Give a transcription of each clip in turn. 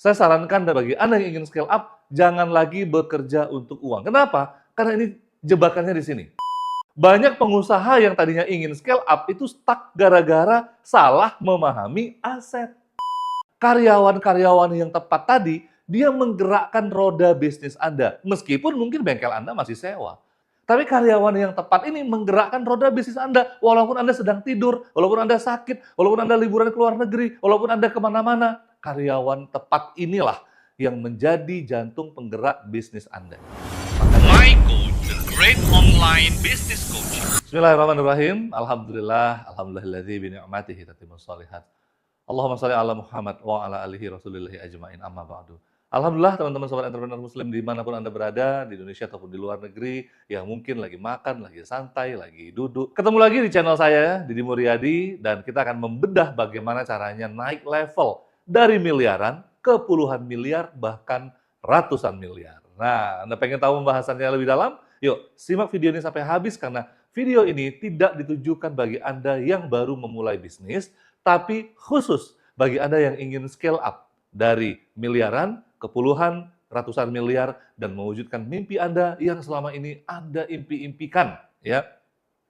Saya sarankan bagi Anda yang ingin scale up, jangan lagi bekerja untuk uang. Kenapa? Karena ini jebakannya di sini. Banyak pengusaha yang tadinya ingin scale up itu stuck gara-gara salah memahami aset. Karyawan-karyawan yang tepat tadi, dia menggerakkan roda bisnis Anda. Meskipun mungkin bengkel Anda masih sewa. Tapi karyawan yang tepat ini menggerakkan roda bisnis Anda. Walaupun Anda sedang tidur, walaupun Anda sakit, walaupun Anda liburan ke luar negeri, walaupun Anda kemana-mana. Karyawan tepat inilah yang menjadi jantung penggerak bisnis Anda. My Coach, the great online business coaching. Bismillahirrahmanirrahim. Alhamdulillahilladzi bi ni'matihi tatimmus shalihat. Allahumma shalli ala Muhammad wa ala alihi rasulillahi ajma'in, amma ba'du. Alhamdulillah teman-teman sobat entrepreneur muslim dimanapun Anda berada, di Indonesia ataupun di luar negeri, yang mungkin lagi makan, lagi santai, lagi duduk. Ketemu lagi di channel saya, Didi Muryadi, dan kita akan membedah bagaimana caranya naik level dari miliaran ke puluhan miliar, bahkan ratusan miliar. Nah, Anda pengen tahu pembahasannya lebih dalam? Yuk, simak video ini sampai habis karena video ini tidak ditujukan bagi Anda yang baru memulai bisnis, tapi khusus bagi Anda yang ingin scale up dari miliaran ke puluhan, ratusan miliar, dan mewujudkan mimpi Anda yang selama ini Anda impi-impikan. Ya,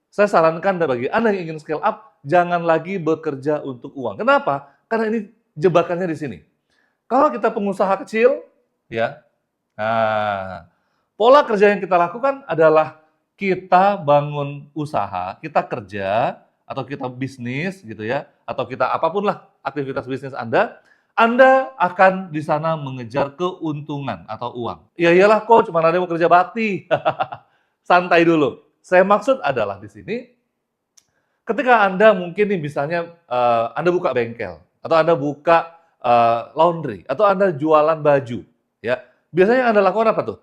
saya sarankan bagi Anda yang ingin scale up, jangan lagi bekerja untuk uang. Kenapa? Karena ini jebakannya di sini. Kalau kita pengusaha kecil, ya, nah, pola kerja yang kita lakukan adalah kita bangun usaha, kita kerja, atau kita bisnis gitu ya, atau kita apapun lah aktivitas bisnis Anda akan di sana mengejar keuntungan atau uang. Ya iyalah coach, mana ada yang mau kerja bakti. Santai dulu. Saya maksud adalah di sini, ketika Anda mungkin nih misalnya Anda buka bengkel, atau Anda buka laundry, atau Anda jualan baju, ya biasanya yang Anda lakukan apa tuh?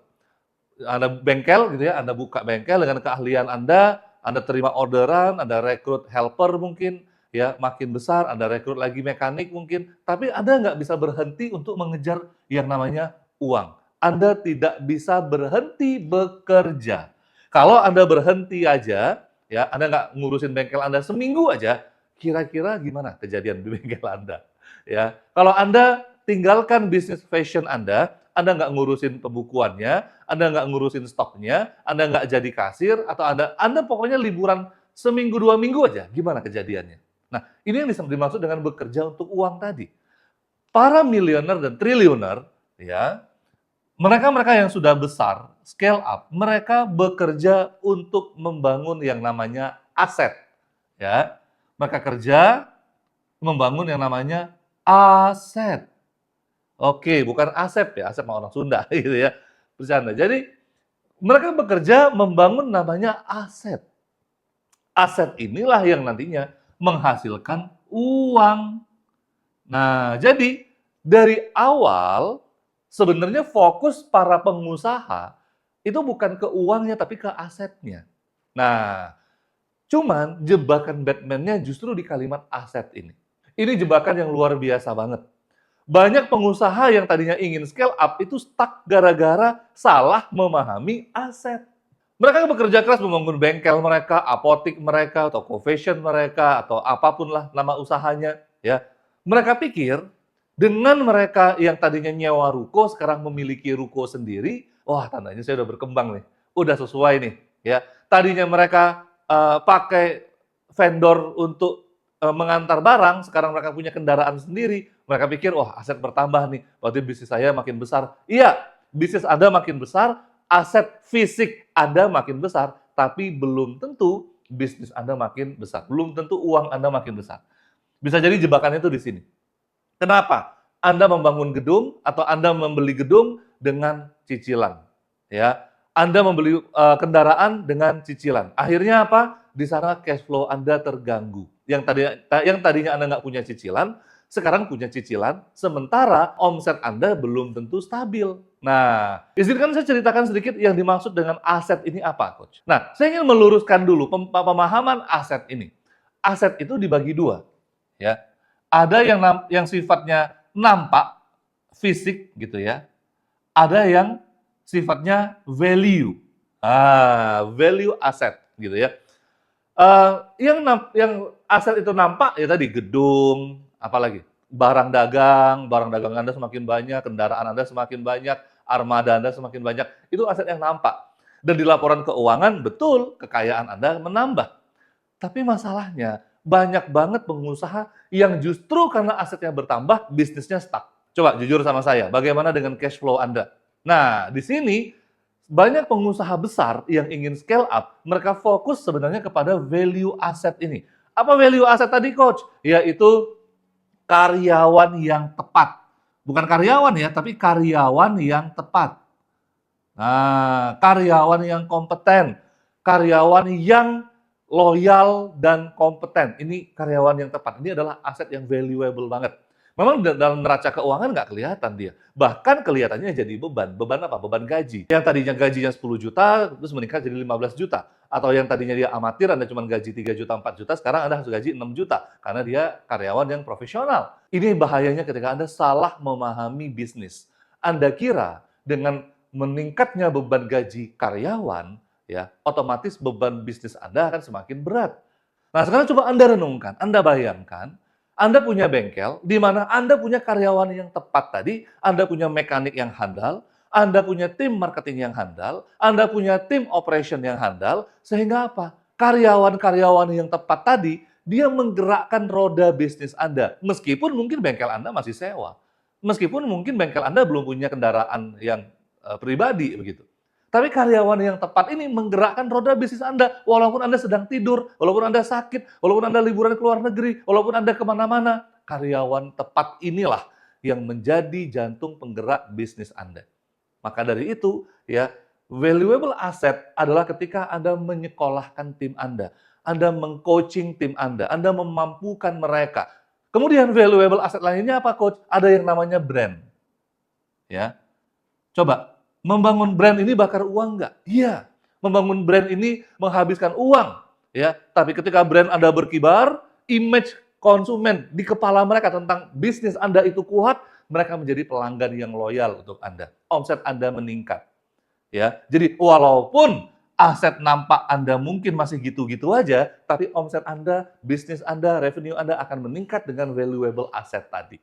Anda bengkel gitu ya, Anda buka bengkel dengan keahlian Anda terima orderan, Anda rekrut helper mungkin, ya makin besar, Anda rekrut lagi mekanik mungkin, tapi Anda nggak bisa berhenti untuk mengejar yang namanya uang. Anda tidak bisa berhenti bekerja. Kalau Anda berhenti aja, ya Anda nggak ngurusin bengkel Anda seminggu aja, kira-kira gimana kejadian di bengkel Anda? Ya, kalau Anda tinggalkan bisnis fashion Anda nggak ngurusin pembukuannya, Anda nggak ngurusin stoknya, Anda nggak jadi kasir, atau Anda pokoknya liburan seminggu, 2 minggu aja, gimana kejadiannya? Nah, ini yang dimaksud dengan bekerja untuk uang tadi. Para miliuner dan triliuner, ya, mereka yang sudah besar, scale up, mereka bekerja untuk membangun yang namanya aset. Ya, mereka kerja membangun yang namanya aset. Oke, bukan asep ya, asep mah orang Sunda gitu ya, bercanda. Jadi mereka bekerja membangun namanya aset. Aset inilah yang nantinya menghasilkan uang. Nah, jadi dari awal sebenarnya fokus para pengusaha itu bukan ke uangnya tapi ke asetnya. Nah, cuman jebakan Batman-nya justru di kalimat aset ini. Ini jebakan yang luar biasa banget. Banyak pengusaha yang tadinya ingin scale up itu stuck gara-gara salah memahami aset. Mereka bekerja keras membangun bengkel mereka, apotik mereka, toko fashion mereka, atau apapun lah nama usahanya. Ya, mereka pikir dengan mereka yang tadinya nyewa ruko sekarang memiliki ruko sendiri, wah tandanya saya udah berkembang nih, udah sesuai nih. Ya, tadinya mereka pakai vendor untuk mengantar barang, sekarang mereka punya kendaraan sendiri. Mereka pikir, wah aset bertambah nih, berarti bisnis saya makin besar. Iya, bisnis Anda makin besar, aset fisik Anda makin besar, tapi belum tentu bisnis Anda makin besar. Belum tentu uang Anda makin besar. Bisa jadi jebakannya itu di sini. Kenapa? Anda membangun gedung atau Anda membeli gedung dengan cicilan. Ya, Anda membeli kendaraan dengan cicilan. Akhirnya apa? Di sana cash flow Anda terganggu. Yang tadinya Anda nggak punya cicilan, sekarang punya cicilan, sementara omset Anda belum tentu stabil. Nah, izinkan saya ceritakan sedikit yang dimaksud dengan aset ini apa, Coach. Nah, saya ingin meluruskan dulu pemahaman aset ini. Aset itu dibagi dua. Ya, ada yang sifatnya nampak, fisik gitu ya. Ada yang sifatnya value. Value aset gitu ya. Yang aset itu nampak ya tadi gedung, apalagi barang dagang Anda semakin banyak, kendaraan Anda semakin banyak, armada Anda semakin banyak, itu aset yang nampak. Dan di laporan keuangan, betul, kekayaan Anda menambah. Tapi masalahnya, banyak banget pengusaha yang justru karena asetnya bertambah, bisnisnya stuck. Coba jujur sama saya, bagaimana dengan cash flow Anda? Nah, di sini banyak pengusaha besar yang ingin scale up, mereka fokus sebenarnya kepada value asset ini. Apa value asset tadi, Coach? Yaitu karyawan yang tepat. Bukan karyawan ya, tapi karyawan yang tepat. Nah, karyawan yang kompeten, karyawan yang loyal dan kompeten. Ini karyawan yang tepat. Ini adalah aset yang valuable banget. Memang dalam neraca keuangan nggak kelihatan dia. Bahkan kelihatannya jadi beban. Beban apa? Beban gaji. Yang tadinya gajinya 10 juta, terus meningkat jadi 15 juta. Atau yang tadinya dia amatir, Anda cuma gaji 3 juta, 4 juta, sekarang Anda harus gaji 6 juta. Karena dia karyawan yang profesional. Ini bahayanya ketika Anda salah memahami bisnis. Anda kira dengan meningkatnya beban gaji karyawan, ya, otomatis beban bisnis Anda akan semakin berat. Nah, sekarang coba Anda renungkan, Anda bayangkan, Anda punya bengkel, di mana Anda punya karyawan yang tepat tadi, Anda punya mekanik yang handal, Anda punya tim marketing yang handal, Anda punya tim operation yang handal, sehingga apa? Karyawan-karyawan yang tepat tadi, dia menggerakkan roda bisnis Anda, meskipun mungkin bengkel Anda masih sewa. Meskipun mungkin bengkel Anda belum punya kendaraan yang pribadi begitu. Tapi karyawan yang tepat ini menggerakkan roda bisnis Anda, walaupun Anda sedang tidur, walaupun Anda sakit, walaupun Anda liburan ke luar negeri, walaupun Anda kemana-mana. Karyawan tepat inilah yang menjadi jantung penggerak bisnis Anda. Maka dari itu, ya, valuable asset adalah ketika Anda menyekolahkan tim Anda meng-coaching tim Anda memampukan mereka. Kemudian valuable asset lainnya apa, Coach? Ada yang namanya brand. Ya, coba, membangun brand ini bakar uang nggak? Iya. Membangun brand ini menghabiskan uang. Ya, tapi ketika brand Anda berkibar, image konsumen di kepala mereka tentang bisnis Anda itu kuat, mereka menjadi pelanggan yang loyal untuk Anda. Omset Anda meningkat. Ya, jadi walaupun aset nampak Anda mungkin masih gitu-gitu aja, tapi omset Anda, bisnis Anda, revenue Anda akan meningkat dengan valuable asset tadi.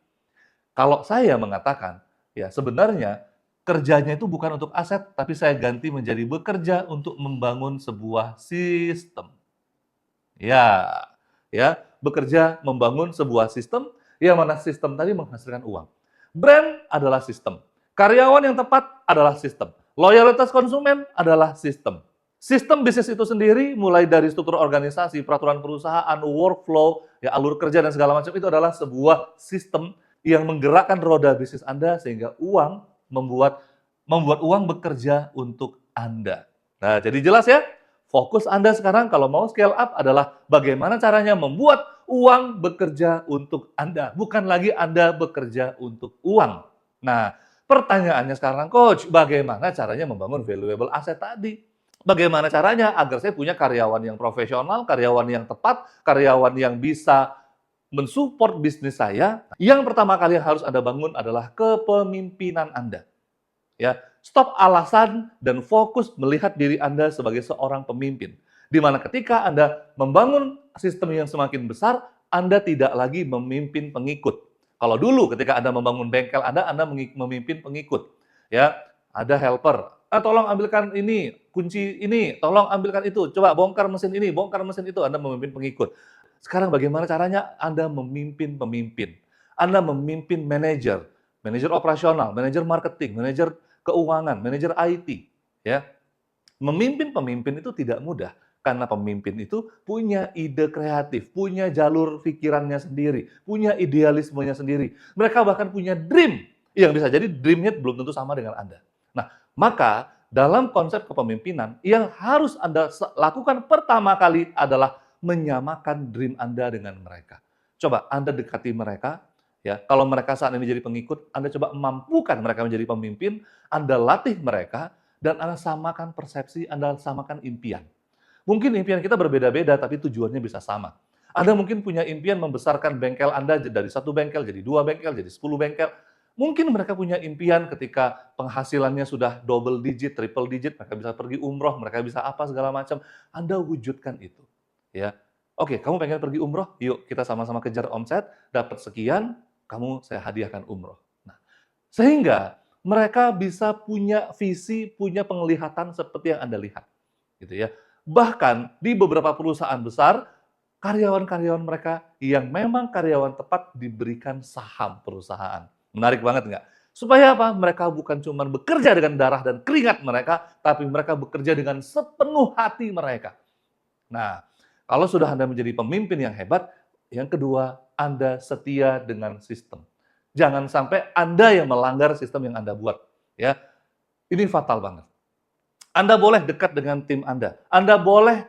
Kalau saya mengatakan, ya sebenarnya kerjanya itu bukan untuk aset, tapi saya ganti menjadi bekerja untuk membangun sebuah sistem. Ya, ya, bekerja membangun sebuah sistem, yang mana sistem tadi menghasilkan uang. Brand adalah sistem. Karyawan yang tepat adalah sistem. Loyalitas konsumen adalah sistem. Sistem bisnis itu sendiri, mulai dari struktur organisasi, peraturan perusahaan, workflow, ya, alur kerja dan segala macam itu adalah sebuah sistem yang menggerakkan roda bisnis Anda sehingga uang membuat uang bekerja untuk Anda. Nah, jadi jelas ya, fokus Anda sekarang kalau mau scale up adalah bagaimana caranya membuat uang bekerja untuk Anda, bukan lagi Anda bekerja untuk uang. Nah, pertanyaannya sekarang, Coach, bagaimana caranya membangun valuable asset tadi? Bagaimana caranya agar saya punya karyawan yang profesional, karyawan yang tepat, karyawan yang bisa mensupport bisnis saya? Yang pertama kali yang harus Anda bangun adalah kepemimpinan Anda. Ya, stop alasan dan fokus melihat diri Anda sebagai seorang pemimpin. Di mana ketika Anda membangun sistem yang semakin besar, Anda tidak lagi memimpin pengikut. Kalau dulu ketika Anda membangun bengkel Anda memimpin pengikut. Ya, ada helper. Tolong ambilkan ini, kunci ini, tolong ambilkan itu, coba bongkar mesin ini, bongkar mesin itu, Anda memimpin pengikut. Sekarang bagaimana caranya Anda memimpin pemimpin? Anda memimpin manajer operasional, manajer marketing, manajer keuangan, manajer IT, ya. Memimpin pemimpin itu tidak mudah karena pemimpin itu punya ide kreatif, punya jalur pikirannya sendiri, punya idealismenya sendiri. Mereka bahkan punya dream yang bisa jadi dreamnya belum tentu sama dengan Anda. Nah, maka dalam konsep kepemimpinan yang harus Anda lakukan pertama kali adalah menyamakan dream Anda dengan mereka. Coba Anda dekati mereka. Ya, kalau mereka saat ini jadi pengikut, Anda coba mampukan mereka menjadi pemimpin, Anda latih mereka, dan Anda samakan persepsi, Anda samakan impian. Mungkin impian kita berbeda-beda, tapi tujuannya bisa sama. Anda mungkin punya impian membesarkan bengkel Anda dari 1 bengkel, jadi 2 bengkel, jadi 10 bengkel. Mungkin mereka punya impian ketika penghasilannya sudah double digit, triple digit, mereka bisa pergi umroh, mereka bisa apa segala macam. Anda wujudkan itu. Ya, oke, kamu pengen pergi umroh? Yuk kita sama-sama kejar omset, dapat sekian. kamu saya hadiahkan umroh. Nah, sehingga mereka bisa punya visi, punya penglihatan seperti yang Anda lihat, gitu ya. Bahkan di beberapa perusahaan besar, karyawan-karyawan mereka yang memang karyawan tepat diberikan saham perusahaan. Menarik banget nggak? Supaya apa? Mereka bukan cuma bekerja dengan darah dan keringat mereka, tapi mereka bekerja dengan sepenuh hati mereka. Nah, kalau sudah Anda menjadi pemimpin yang hebat, yang kedua, Anda setia dengan sistem. Jangan sampai Anda yang melanggar sistem yang Anda buat. Ya, ini fatal banget. Anda boleh dekat dengan tim Anda boleh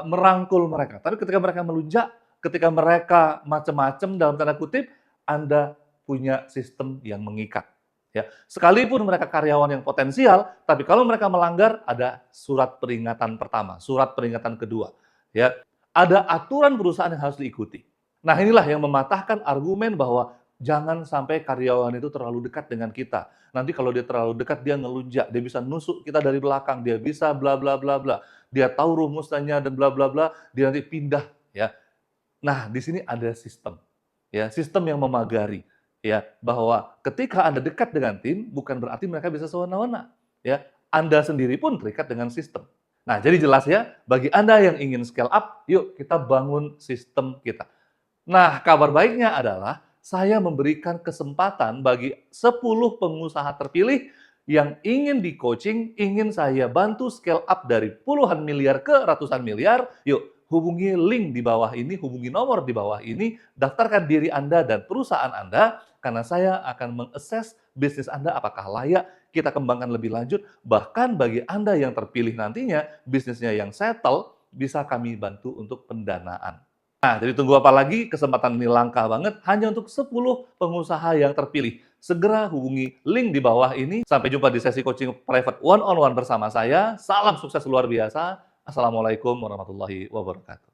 merangkul mereka. Tapi ketika mereka melunjak, ketika mereka macam-macam dalam tanda kutip, Anda punya sistem yang mengikat. Ya, sekalipun mereka karyawan yang potensial, tapi kalau mereka melanggar, ada surat peringatan pertama, surat peringatan kedua. Ya, ada aturan perusahaan yang harus diikuti. Nah, inilah yang mematahkan argumen bahwa jangan sampai karyawan itu terlalu dekat dengan kita. Nanti kalau dia terlalu dekat, dia ngelunjak, dia bisa nusuk kita dari belakang, dia bisa bla bla bla bla. Dia tahu rumusnya dan bla bla bla, dia nanti pindah, ya. Nah, di sini ada sistem. Ya, sistem yang memagari, ya, bahwa ketika Anda dekat dengan tim bukan berarti mereka bisa sewenang-wenang, ya. Anda sendiri pun terikat dengan sistem. Nah, jadi jelas ya, bagi Anda yang ingin scale up, yuk kita bangun sistem kita. Nah, kabar baiknya adalah saya memberikan kesempatan bagi 10 pengusaha terpilih yang ingin di-coaching, ingin saya bantu scale up dari puluhan miliar ke ratusan miliar. Yuk, hubungi link di bawah ini, hubungi nomor di bawah ini, daftarkan diri Anda dan perusahaan Anda, karena saya akan mengakses bisnis Anda apakah layak kita kembangkan lebih lanjut. Bahkan bagi Anda yang terpilih nantinya, bisnisnya yang settle, bisa kami bantu untuk pendanaan. Nah, jadi tunggu apa lagi? Kesempatan ini langka banget, hanya untuk 10 pengusaha yang terpilih. Segera hubungi link di bawah ini. Sampai jumpa di sesi coaching private one-on-one bersama saya. Salam sukses luar biasa. Assalamualaikum warahmatullahi wabarakatuh.